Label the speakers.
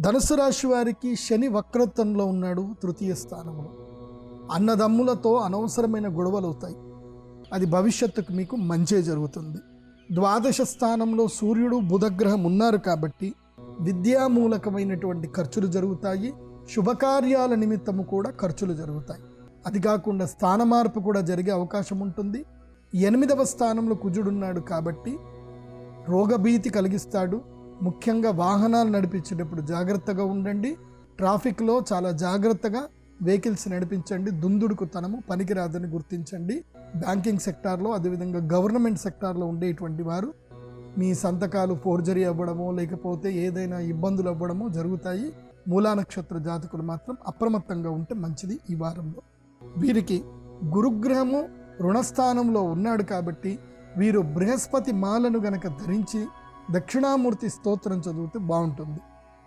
Speaker 1: ధనుసు రాశి వారికి శని వక్రత్వంలో ఉన్నాడు, తృతీయ స్థానంలో. అన్నదమ్ములతో అనవసరమైన గొడవలు అవుతాయి. అది భవిష్యత్తుకు మీకు మంచే జరుగుతుంది. ద్వాదశ స్థానంలో సూర్యుడు బుధగ్రహం ఉన్నారు కాబట్టి విద్యామూలకమైనటువంటి ఖర్చులు జరుగుతాయి. శుభకార్యాల నిమిత్తము కూడా ఖర్చులు జరుగుతాయి. అది కాకుండా స్థాన మార్పు కూడా జరిగే అవకాశం ఉంటుంది. 8వ స్థానంలో కుజుడున్నాడు కాబట్టి రోగభీతి కలిగిస్తాడు. ముఖ్యంగా వాహనాలు నడిపించేటప్పుడు జాగ్రత్తగా ఉండండి. ట్రాఫిక్లో చాలా జాగ్రత్తగా వెహికల్స్ నడిపించండి. దుందుడుకు తనము పనికిరాదని గుర్తించండి. బ్యాంకింగ్ సెక్టార్లో, అదేవిధంగా గవర్నమెంట్ సెక్టార్లో ఉండేటువంటి వారు మీ సంతకాలు ఫోర్జరీ అవ్వడమో లేకపోతే ఏదైనా ఇబ్బందులు అవ్వడమో జరుగుతాయి. మూలా నక్షత్ర జాతకులు మాత్రం అప్రమత్తంగా ఉంటే మంచిది. ఈ వారంలో వీరికి గురుగ్రహము రుణస్థానంలో ఉన్నాడు కాబట్టి వీరు బృహస్పతి మాలను గనక ధరించి దక్షిణామూర్తి స్తోత్రం చదివితే బాగుంటుంది.